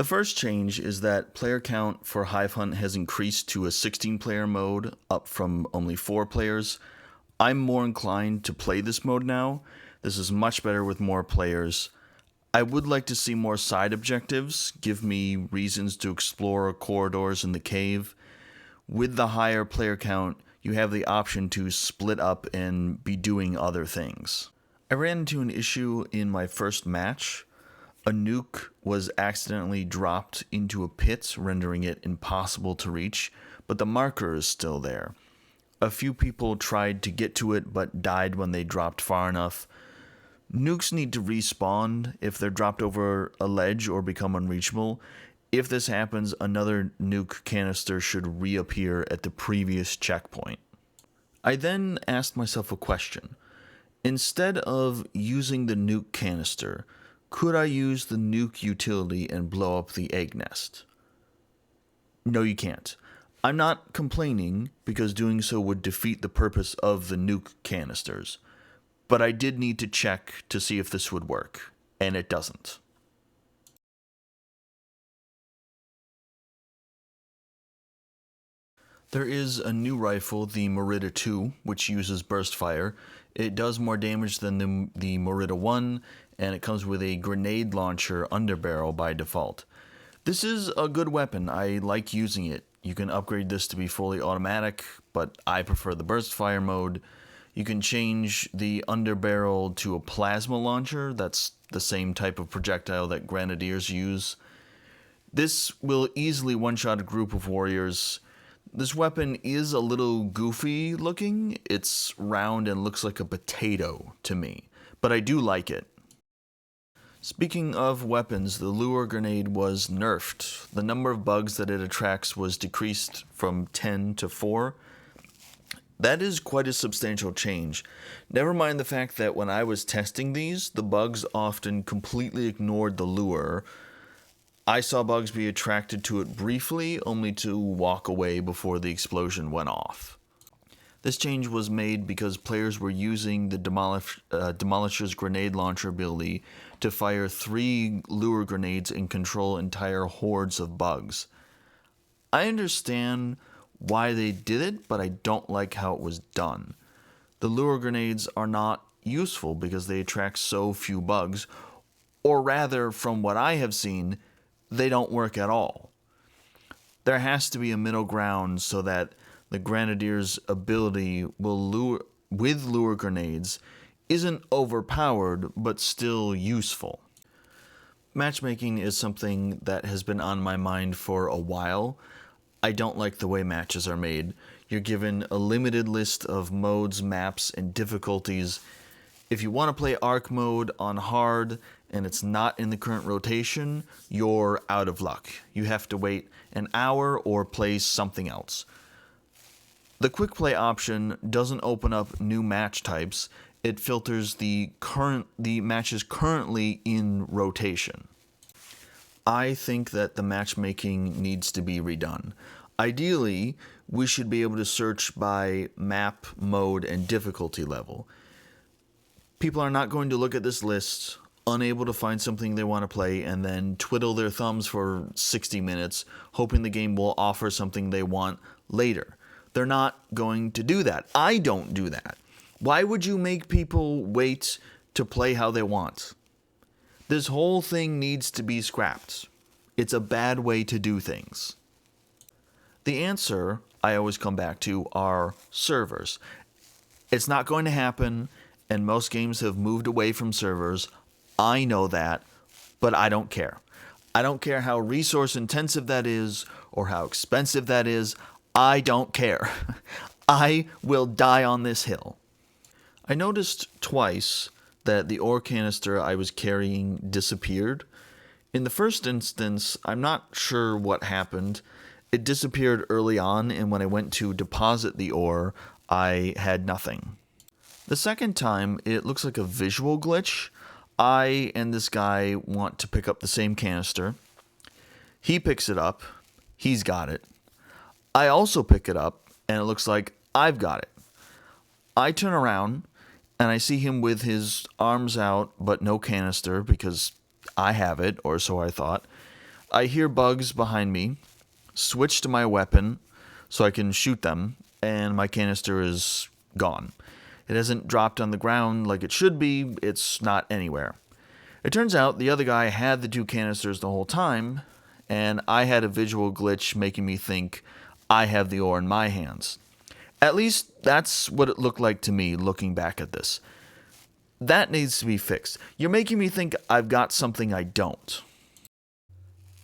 The first change is that player count for Hive Hunt has increased to a 16-player mode, up from only 4 players. I'm more inclined to play this mode now. This is much better with more players. I would like to see more side objectives, give me reasons to explore corridors in the cave. With the higher player count, you have the option to split up and be doing other things. I ran into an issue in my first match. A nuke was accidentally dropped into a pit, rendering it impossible to reach, but the marker is still there. A few people tried to get to it but died when they dropped far enough. Nukes need to respawn if they're dropped over a ledge or become unreachable. If this happens, another nuke canister should reappear at the previous checkpoint. I then asked myself a question. Instead of using the nuke canister, could I use the nuke utility and blow up the egg nest? No, you can't. I'm not complaining because doing so would defeat the purpose of the nuke canisters, but I did need to check to see if this would work, and it doesn't. There is a new rifle, the Merida 2, which uses burst fire. It does more damage than the Merida 1, and it comes with a grenade launcher underbarrel by default. This is a good weapon. I like using it. You can upgrade this to be fully automatic, but I prefer the burst fire mode. You can change the underbarrel to a plasma launcher. That's the same type of projectile that grenadiers use. This will easily one-shot a group of warriors. This weapon is a little goofy looking. It's round and looks like a potato to me, but I do like it. Speaking of weapons, the lure grenade was nerfed. The number of bugs that it attracts was decreased from 10 to 4. That is quite a substantial change. Never mind the fact that when I was testing these, the bugs often completely ignored the lure. I saw bugs be attracted to it briefly, only to walk away before the explosion went off. This change was made because players were using the Demolisher's grenade launcher ability to fire 3 lure grenades and control entire hordes of bugs. I understand why they did it, but I don't like how it was done. The lure grenades are not useful because they attract so few bugs, or rather, from what I have seen, they don't work at all. There has to be a middle ground so that the Grenadier's ability with lure grenades isn't overpowered but still useful. Matchmaking is something that has been on my mind for a while. I don't like the way matches are made. You're given a limited list of modes, maps, and difficulties. If you want to play Arc mode on hard and it's not in the current rotation, you're out of luck. You have to wait an hour or play something else. The quick play option doesn't open up new match types. It filters the matches currently in rotation. I think that the matchmaking needs to be redone. Ideally, we should be able to search by map, mode, and difficulty level. People are not going to look at this list, unable to find something they want to play, and then twiddle their thumbs for 60 minutes, hoping the game will offer something they want later. They're not going to do that. I don't do that. Why would you make people wait to play how they want? This whole thing needs to be scrapped. It's a bad way to do things. The answer I always come back to are servers. It's not going to happen, and most games have moved away from servers. I know that, but I don't care. I don't care how resource intensive that is or how expensive that is. I don't care. I will die on this hill. I noticed twice that the ore canister I was carrying disappeared. In the first instance, I'm not sure what happened. It disappeared early on, and when I went to deposit the ore, I had nothing. The second time, it looks like a visual glitch. I and this guy want to pick up the same canister. He picks it up. He's got it. I also pick it up, and it looks like I've got it. I turn around, and I see him with his arms out, but no canister, because I have it, or so I thought. I hear bugs behind me, switch to my weapon so I can shoot them, and my canister is gone. It hasn't dropped on the ground like it should be, it's not anywhere. It turns out the other guy had the 2 canisters the whole time, and I had a visual glitch making me think I have the ore in my hands. At least that's what it looked like to me looking back at this. That needs to be fixed. You're making me think I've got something I don't.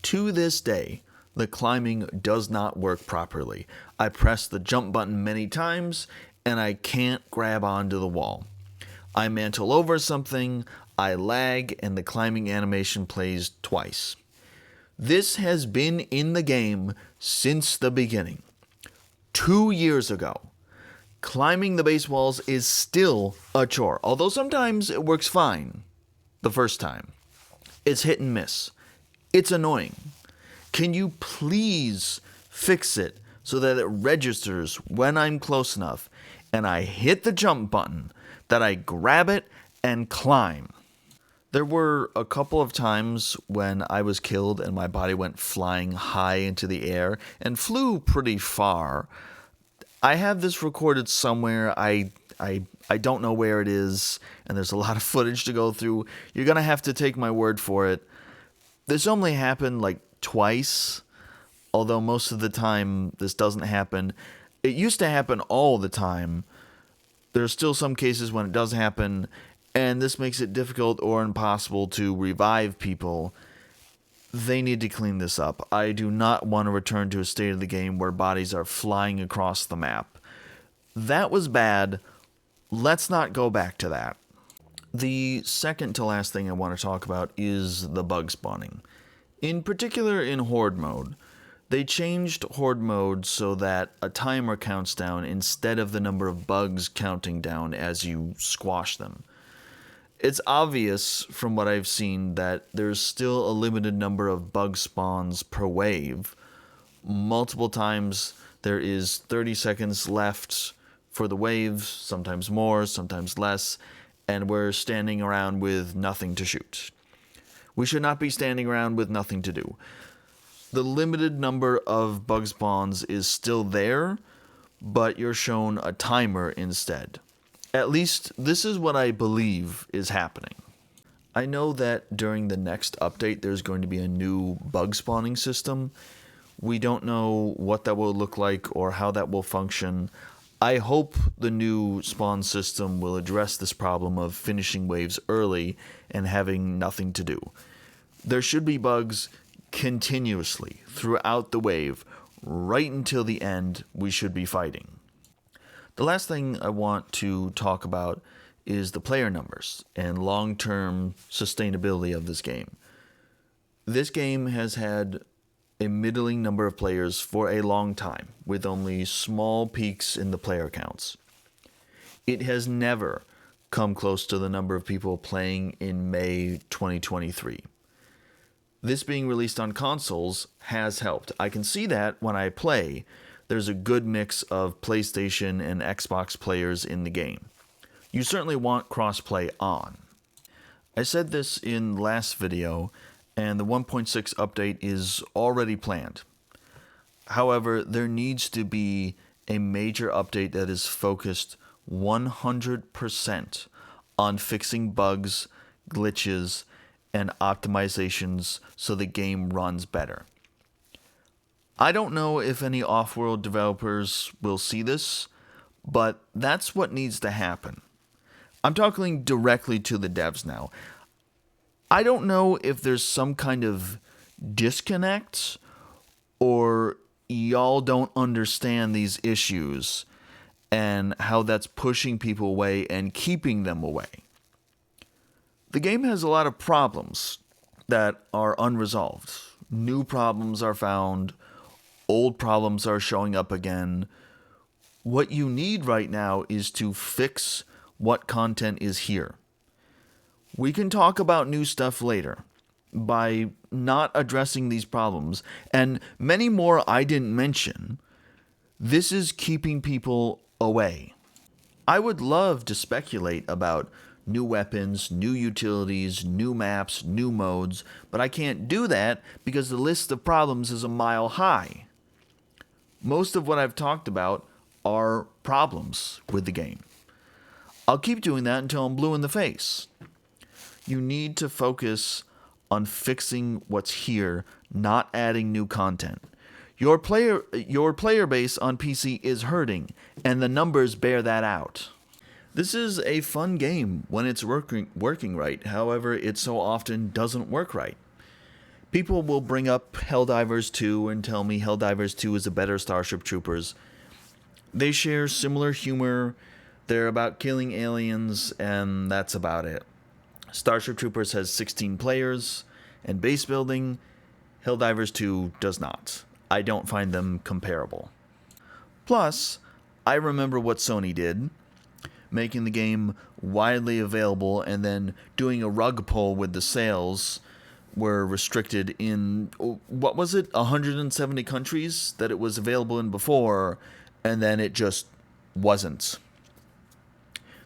To this day, the climbing does not work properly. I press the jump button many times, and I can't grab onto the wall. I mantle over something, I lag, and the climbing animation plays twice. This has been in the game since the beginning. 2 years ago. Climbing the base walls is still a chore, although sometimes it works fine the first time. It's hit and miss. It's annoying. Can you please fix it so that it registers when I'm close enough and I hit the jump button that I grab it and climb? There were a couple of times when I was killed and my body went flying high into the air and flew pretty far. I have this recorded somewhere. I don't know where it is, and there's a lot of footage to go through. You're going to have to take my word for it. This only happened like twice, although most of the time this doesn't happen. It used to happen all the time. There's still some cases when it does happen, and this makes it difficult or impossible to revive people. They need to clean this up. I do not want to return to a state of the game where bodies are flying across the map. That was bad. Let's not go back to that. The second to last thing I want to talk about is the bug spawning. In particular in Horde mode. They changed Horde mode so that a timer counts down instead of the number of bugs counting down as you squash them. It's obvious from what I've seen that there's still a limited number of bug spawns per wave. Multiple times there is 30 seconds left for the wave, sometimes more, sometimes less, and we're standing around with nothing to shoot. We should not be standing around with nothing to do. The limited number of bug spawns is still there, but you're shown a timer instead. At least, this is what I believe is happening. I know that during the next update, there's going to be a new bug spawning system. We don't know what that will look like or how that will function. I hope the new spawn system will address this problem of finishing waves early and having nothing to do. There should be bugs continuously throughout the wave, right until the end we should be fighting. The last thing I want to talk about is the player numbers and long-term sustainability of this game. This game has had a middling number of players for a long time, with only small peaks in the player counts. It has never come close to the number of people playing in May 2023. This being released on consoles has helped. I can see that when I play. There's a good mix of PlayStation and Xbox players in the game. You certainly want crossplay on. I said this in last video, and the 1.6 update is already planned. However, there needs to be a major update that is focused 100% on fixing bugs, glitches, and optimizations so the game runs better. I don't know if any Offworld developers will see this, but that's what needs to happen. I'm talking directly to the devs now. I don't know if there's some kind of disconnect or y'all don't understand these issues and how that's pushing people away and keeping them away. The game has a lot of problems that are unresolved. New problems are found. Old problems are showing up again. What you need right now is to fix what content is here. We can talk about new stuff later. By not addressing these problems, and many more I didn't mention, this is keeping people away. I would love to speculate about new weapons, new utilities, new maps, new modes, but I can't do that because the list of problems is a mile high. Most of what I've talked about are problems with the game. I'll keep doing that until I'm blue in the face. You need to focus on fixing what's here, not adding new content. Your player base on PC is hurting, and the numbers bear that out. This is a fun game when it's working right. However, it so often doesn't work right. People will bring up Helldivers 2 and tell me Helldivers 2 is a better Starship Troopers. They share similar humor. They're about killing aliens, and that's about it. Starship Troopers has 16 players and base building. Helldivers 2 does not. I don't find them comparable. Plus, I remember what Sony did, making the game widely available and then doing a rug pull with the sales were restricted in, what was it, 170 countries that it was available in before, and then it just wasn't.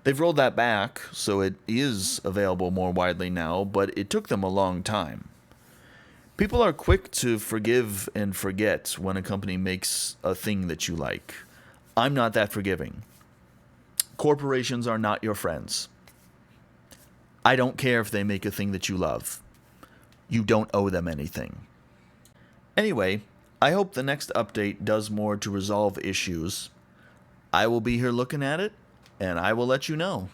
They've rolled that back, so it is available more widely now, but it took them a long time. People are quick to forgive and forget when a company makes a thing that you like. I'm not that forgiving. Corporations are not your friends. I don't care if they make a thing that you love. You don't owe them anything. Anyway, I hope the next update does more to resolve issues. I will be here looking at it, and I will let you know.